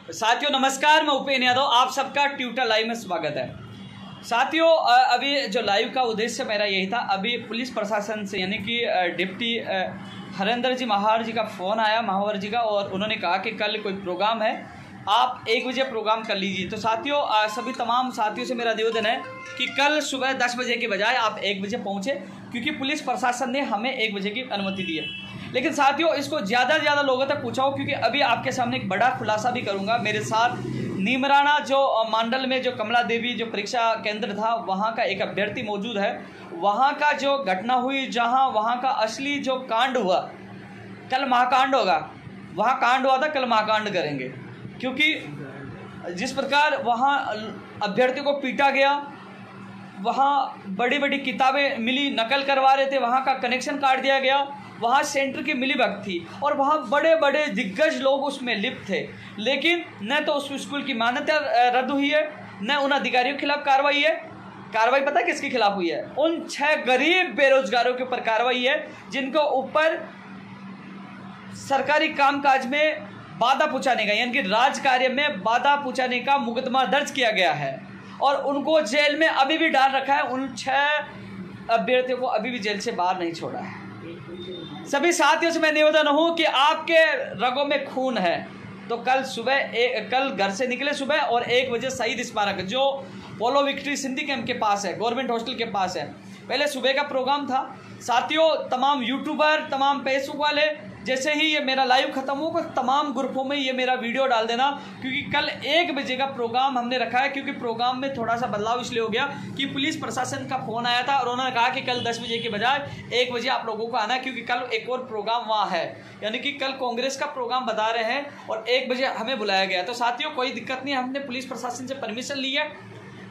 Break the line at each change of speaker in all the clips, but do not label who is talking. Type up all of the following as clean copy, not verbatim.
साथियों नमस्कार, मैं उपेंद्र यादव, आप सबका ट्यूटर लाइव में स्वागत है। साथियों अभी जो लाइव का उद्देश्य मेरा यही था। अभी पुलिस प्रशासन से यानी कि डिप्टी हरेंद्र जी महावर जी का फ़ोन आया, महावर जी का, और उन्होंने कहा कि कल कोई प्रोग्राम है, आप 1 बजे प्रोग्राम कर लीजिए। तो साथियों सभी तमाम साथियों से मेरा निवेदन है कि कल सुबह 10 बजे के बजाय आप 1 बजे पहुँचे, क्योंकि पुलिस प्रशासन ने हमें 1 बजे की अनुमति दी है। लेकिन साथियों इसको ज़्यादा से ज़्यादा लोगों तक पहुँचाओ, क्योंकि अभी आपके सामने एक बड़ा खुलासा भी करूँगा। मेरे साथ नीमराना जो मंडल में जो कमला देवी जो परीक्षा केंद्र था, वहाँ का एक अभ्यर्थी मौजूद है। वहाँ का जो घटना हुई, जहाँ वहाँ का असली जो कांड हुआ, कल महाकांड होगा। वहाँ कांड हुआ था, कल महाकांड करेंगे, क्योंकि जिस प्रकार वहाँ अभ्यर्थी को पीटा गया, वहाँ बड़ी बड़ी किताबें मिली, नकल करवा रहे थे, वहाँ का कनेक्शन काट दिया गया, वहाँ सेंटर की मिलीभगत थी और वहाँ बड़े बड़े दिग्गज लोग उसमें लिप्त थे। लेकिन न तो उस स्कूल की मान्यता रद्द हुई है, न उन अधिकारियों के खिलाफ कार्रवाई है। कार्रवाई पता है किसके खिलाफ हुई है? उन 6 गरीब बेरोजगारों के ऊपर कार्रवाई है, जिनको ऊपर सरकारी कामकाज में बाधा पहुँचाने का यानी कि राज कार्य में बाधा पहुँचाने का मुकदमा दर्ज किया गया है और उनको जेल में अभी भी डाल रखा है। उन 6 अभ्यर्थियों को अभी भी जेल से बाहर नहीं छोड़ा है। सभी साथियों से मैं निवेदन हूं कि आपके रगों में खून है तो कल सुबह कल घर से निकले सुबह और 1 बजे शहीद स्मारक जो पोलो विक्ट्री सिंधी कैंप के पास है, गवर्नमेंट हॉस्टल के पास है, पहले सुबह का प्रोग्राम था। साथियों तमाम यूट्यूबर, तमाम फेसबुक वाले, जैसे ही ये मेरा लाइव खत्म हो तमाम ग्रुपों में ये मेरा वीडियो डाल देना, क्योंकि कल 1 बजे का प्रोग्राम हमने रखा है। क्योंकि प्रोग्राम में थोड़ा सा बदलाव इसलिए हो गया कि पुलिस प्रशासन का फ़ोन आया था और उन्होंने कहा कि कल 10 बजे के बजाय 1 बजे आप लोगों को आना है, क्योंकि कल एक और प्रोग्राम वहाँ है, यानी कि कल कांग्रेस का प्रोग्राम बता रहे हैं और 1 बजे हमें बुलाया गया। तो साथियों कोई दिक्कत नहीं, हमने पुलिस प्रशासन से परमिशन ली है,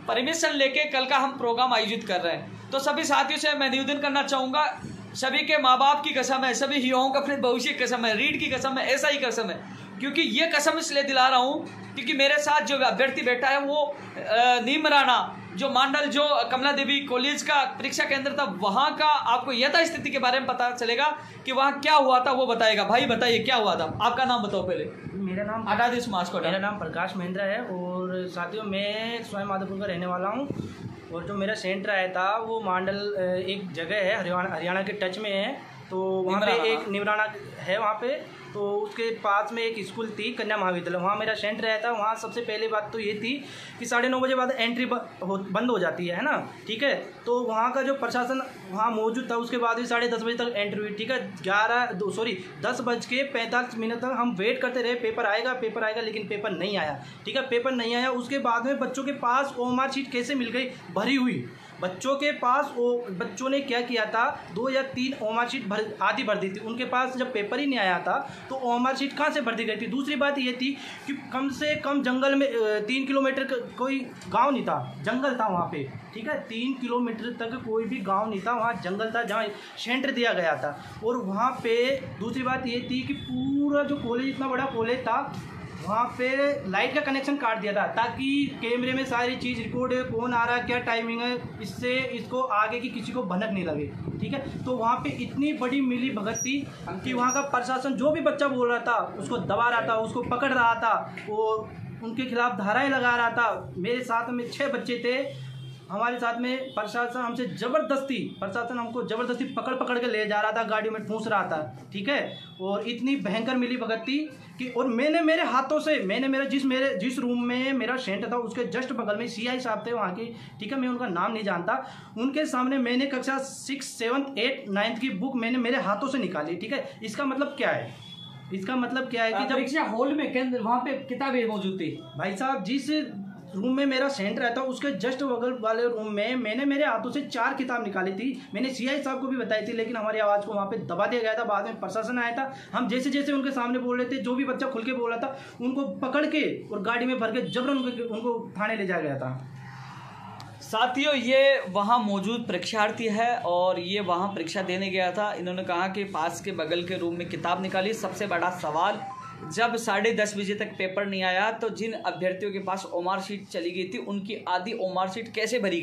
परमिशन लेके कल का हम प्रोग्राम आयोजित कर रहे हैं। तो सभी साथियों से मैं निवेदन करना चाहूँगा, सभी के माँ बाप की कसम है, सभी युवाओं का अपने भविष्य की कसम है, रीढ़ की कसम है, ऐसा ही कसम है, क्योंकि ये कसम इसलिए दिला रहा हूँ क्योंकि मेरे साथ जो अभ्यर्थी बैठा है वो नीमराना जो मंडल जो कमला देवी कॉलेज का परीक्षा केंद्र था, वहाँ का आपको यथा स्थिति के बारे में पता चलेगा कि वहाँ क्या हुआ था, वो बताएगा। भाई बताइए क्या हुआ था, आपका नाम बताओ पहले।
मेरा नाम
हटा दे समाज को।
मेरा नाम प्रकाश महेंद्र है और साथियों मैं स्वयं माधोपुर का रहने वाला हूँ और जो मेरा सेंटर आया था वो मंडल एक जगह है हरियाणा के टच में है, तो वहाँ पे एक नीमराना है, वहाँ पे तो उसके पास में एक स्कूल थी कन्या महाविद्यालय, वहाँ मेरा सेंटर आया था। वहाँ सबसे पहली बात तो ये थी कि 9:30 बजे बाद एंट्री बंद हो जाती है ना, ठीक है। तो वहाँ का जो प्रशासन वहाँ मौजूद था, उसके बाद भी 10:30 बजे तक एंट्री हुई, ठीक है। 10:45 तक हम वेट करते रहे, पेपर आएगा, लेकिन पेपर नहीं आया, ठीक है। पेपर नहीं आया, उसके बाद में बच्चों के पास ओएमआर शीट कैसे मिल गई? भरी हुई। बच्चों के पास बच्चों ने क्या किया था, 2 या 3 ओएमआर शीट आधी भर दी थी उनके पास। जब पेपर ही नहीं आया था तो ओएमआर शीट कहाँ से भर दी गई थी? दूसरी बात ये थी कि कम से कम जंगल में 3 किलोमीटर कोई गांव नहीं था, जंगल था वहाँ पे, ठीक है। 3 किलोमीटर तक कोई भी गांव नहीं था, वहाँ जंगल था जहाँ सेंटर दिया गया था। और वहाँ पे दूसरी बात ये थी कि पूरा जो कॉलेज, इतना बड़ा कॉलेज था, वहाँ पे लाइट का कनेक्शन काट दिया था ताकि कैमरे में सारी चीज़ रिकॉर्ड है, कौन आ रहा है, क्या टाइमिंग है, इससे इसको आगे की किसी को भनक नहीं लगे, ठीक है। तो वहाँ पे इतनी बड़ी मिली भगत थी कि वहाँ का प्रशासन जो भी बच्चा बोल रहा था उसको दबा रहा था, उसको पकड़ रहा था और उनके खिलाफ धाराएं लगा रहा था। मेरे साथ में 6 बच्चे थे, हमारे साथ में प्रशासन हमको ज़बरदस्ती पकड़ के ले जा रहा था, गाड़ी में ठूंस रहा था, ठीक है। और इतनी भयंकर मिली भगत थी कि और मैंने मेरे हाथों से जिस रूम में मेरा सेंटर था उसके जस्ट बगल में सीआई साहब थे वहाँ के, ठीक है। मैं उनका नाम नहीं जानता, उनके सामने मैंने कक्षा 6, 7, 8, 9 की बुक मैंने मेरे हाथों से निकाली, ठीक है। इसका मतलब क्या है कि जब
परीक्षा हॉल में केंद्र वहाँ पे किताबें मौजूद थी,
भाई साहब जिस रूम में मेरा सेंटर रहता उसके जस्ट बगल वाले रूम में मैंने मेरे हाथों से 4 किताब निकाली थी। मैंने सीआई साहब को भी बताई थी, लेकिन हमारी आवाज़ को वहाँ पे दबा दिया गया था। बाद में प्रशासन आया था, हम जैसे उनके सामने बोल रहे थे, जो भी बच्चा खुल के बोल रहा था उनको पकड़ के और गाड़ी में भर के जबरन उनको थाने ले जाया गया था।
साथियों ये वहाँ मौजूद परीक्षार्थी है और ये वहाँ परीक्षा देने गया था। इन्होंने कहा कि पास के बगल के रूम में किताब निकाली। सबसे बड़ा सवाल, जब 10:30 बजे तक पेपर नहीं आया तो जिन अभ्यर्थियों के पास ओएमआर शीट चली गई थी उनकी आधी ओएमआर शीट कैसे भरी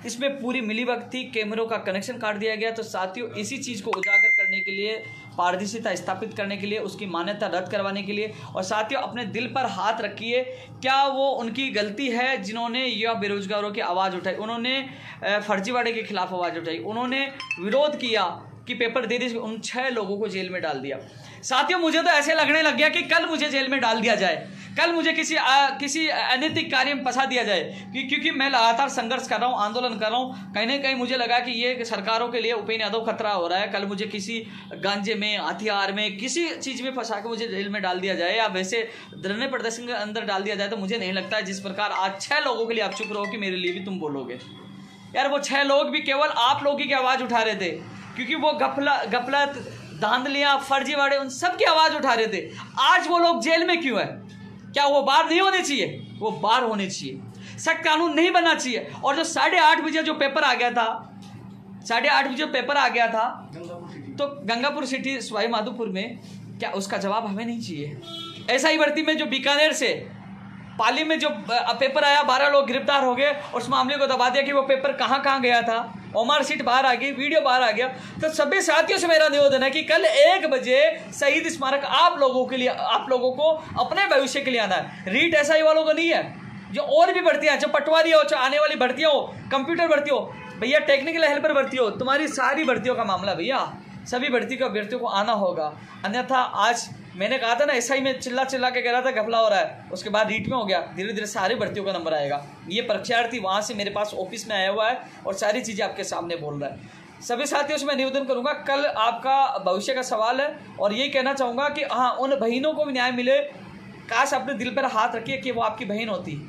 इसमें पूरी मिलीभगत थी, कैमरों का कनेक्शन काट दिया गया। तो साथियों इसी चीज़ को उजागर करने करने के लिए, पारदर्शिता स्थापित करने के लिए, उसकी मान्यता रद्द करवाने के लिए। और साथियों, अपने दिल पर हाथ रखिए, क्या वो उनकी गलती है जिन्होंने यह बेरोजगारों की आवाज़ उठाई, उन्होंने फर्जीवाड़े के खिलाफ आवाज़ उठाई, उन्होंने विरोध किया कि पेपर दे दीजिए, उन 6 लोगों को जेल में डाल दिया। साथियों, मुझे तो ऐसे लगने लग गया कि कल मुझे जेल में डाल दिया जाए, कल मुझे किसी अनैतिक कार्य में फंसा दिया जाए, क्योंकि मैं लगातार संघर्ष कर रहा हूँ, आंदोलन कर रहा हूँ। कहीं ना कहीं मुझे लगा कि ये सरकारों के लिए उपेंद्र यादव खतरा हो रहा है, कल मुझे किसी गांजे में, हथियार में, किसी चीज़ में फंसा के मुझे जेल में डाल दिया जाए या वैसे धरने प्रदर्शन के अंदर डाल दिया जाए। तो मुझे नहीं लगता है जिस प्रकार आज 6 लोगों के लिए आप चुप रहो कि मेरे लिए भी तुम बोलोगे। यार, वो 6 लोग भी केवल आप लोगों की आवाज़ उठा रहे थे, क्योंकि वो गफलत, धांधलियाँ, फर्जीवाड़े, उन सब की आवाज़ उठा रहे थे। आज वो लोग जेल में क्यों है? क्या वो बाहर नहीं होने चाहिए? वो बाहर होने चाहिए। सख्त कानून नहीं बनना चाहिए। और जो 8:30 बजे जो पेपर आ गया था, 8:30 बजे पेपर आ गया था, तो गंगापुर सिटी सवाई माधोपुर में, क्या उसका जवाब हमें नहीं चाहिए? ऐसा ही भर्ती में जो बीकानेर से पाली में जो पेपर आया, 12 लोग गिरफ्तार हो गए और उस मामले को दबा दिया कि वो पेपर कहाँ गया था, ओमार सीट बाहर आ गई, वीडियो बाहर आ गया। तो सभी साथियों से मेरा निवेदन है कि कल 1 बजे शहीद स्मारक आप लोगों के लिए, आप लोगों को अपने भविष्य के लिए आना है। रीट एसआई वालों को नहीं है, जो और भी भर्तियाँ, जो पटवारी हो, जो आने वाली भर्तियाँ हो, कंप्यूटर भर्ती हो, भैया टेक्निकल हेल्पर भर्ती हो, तुम्हारी सारी भर्तियों का मामला भैया, सभी भर्ती का अभ्यर्थियों को आना होगा। अन्यथा आज मैंने कहा था ना, एसआई में चिल्ला के कह रहा था घपला हो रहा है, उसके बाद रीट में हो गया, धीरे धीरे सारी भर्तियों का नंबर आएगा। ये परीक्षार्थी वहाँ से मेरे पास ऑफिस में आया हुआ है और सारी चीज़ें आपके सामने बोल रहा है। सभी साथियों से मैं निवेदन करूंगा, कल आपका भविष्य का सवाल है और यही कहना चाहूँगा कि हाँ, उन बहनों को भी न्याय मिले। काश अपने दिल पर हाथ रखिए कि वो आपकी बहन होती,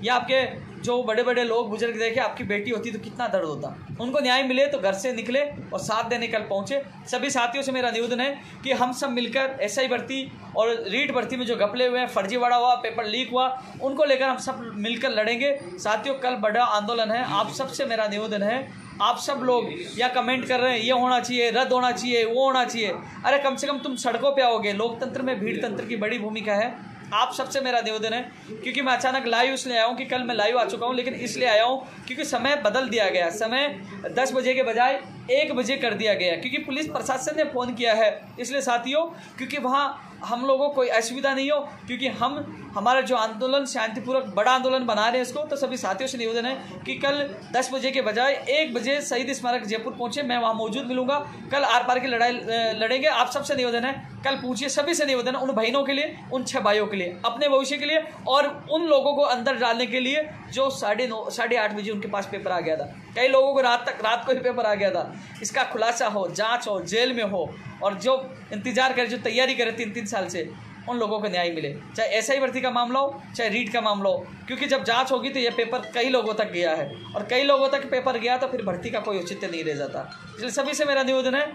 या आपके जो बड़े बड़े लोग बुजुर्ग देखे आपकी बेटी होती तो कितना दर्द होता। उनको न्याय मिले तो घर से निकले और साथ देने कल पहुँचे। सभी साथियों से मेरा निवेदन है कि हम सब मिलकर एसआई भर्ती और रीट भर्ती में जो घपले हुए हैं, फर्जीवाड़ा हुआ, पेपर लीक हुआ, उनको लेकर हम सब मिलकर लड़ेंगे। साथियों, कल बड़ा आंदोलन है। आप सबसे मेरा निवेदन है, आप सब लोग या कमेंट कर रहे हैं ये होना चाहिए, रद्द होना चाहिए, वो होना चाहिए, अरे कम से कम तुम सड़कों पे आओगे। लोकतंत्र में भीड़ तंत्र की बड़ी भूमिका है। आप सबसे मेरा निवेदन है, क्योंकि मैं अचानक लाइव इसलिए आया हूँ कि कल मैं लाइव आ चुका हूँ, लेकिन इसलिए आया हूँ क्योंकि समय बदल दिया गया। समय 10 बजे के बजाय 1 बजे कर दिया गया, क्योंकि पुलिस प्रशासन ने फ़ोन किया है। इसलिए साथियों, क्योंकि वहाँ हम लोगों को कोई असुविधा नहीं हो, क्योंकि हमारा जो आंदोलन शांतिपूर्वक बड़ा आंदोलन बना रहे हैं इसको। तो सभी साथियों से निवेदन है कि कल 10 बजे के बजाय 1 बजे शहीद स्मारक जयपुर पहुँचे, मैं वहाँ मौजूद मिलूंगा। कल आर पार की लड़ाई लड़ेंगे। आप सबसे निवेदन है, कल पूछिए, सभी से निवेदन है, उन बहनों के लिए, उन 6 भाइयों के लिए, अपने भविष्य के लिए और उन लोगों को अंदर डालने के लिए जो 8:30 बजे उनके पास पेपर आ गया था। कई लोगों को रात को ही पेपर आ गया था। इसका खुलासा हो, जांच हो, जेल में हो, और जो इंतजार करे, जो तैयारी करे 3-3 साल से, उन लोगों को न्याय मिले। चाहे एसआई भर्ती का मामला हो, चाहे रीट का मामला हो, क्योंकि जब जांच होगी तो ये पेपर कई लोगों तक गया है, और कई लोगों तक पेपर गया तो फिर भर्ती का कोई औचित्य नहीं रह जाता। इसलिए सभी से मेरा निवेदन है,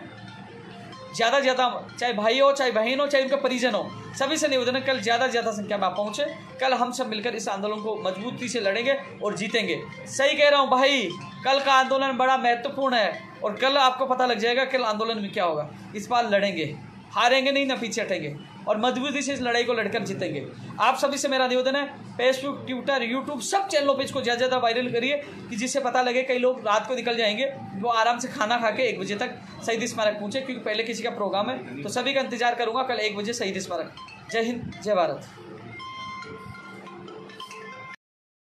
ज़्यादा से ज़्यादा, चाहे भाई हो, चाहे बहन हो, चाहे उनका परिजन हो, सभी से निवेदन है कल ज़्यादा से ज़्यादा संख्या में आप पहुँचे। कल हम सब मिलकर इस आंदोलन को मजबूती से लड़ेंगे और जीतेंगे। सही कह रहा हूँ भाई, कल का आंदोलन बड़ा महत्वपूर्ण है और कल आपको पता लग जाएगा कल आंदोलन में क्या होगा। इस बार लड़ेंगे, हारेंगे नहीं, ना पीछे हटेंगे, और मजबूती से इस लड़ाई को लड़कर जीतेंगे। आप सभी से मेरा निवेदन है, फेसबुक, ट्विटर, यूट्यूब सब चैनलों पे इसको ज़्यादा ज़्यादा वायरल करिए कि जिससे पता लगे। कई लोग रात को निकल जाएंगे, वो आराम से खाना खा के 1 बजे तक शहीद स्मारक पहुँचे, क्योंकि पहले किसी का प्रोग्राम है। तो सभी का इंतजार करूँगा कल 1 बजे शहीद स्मारक। जय हिंद, जय भारत।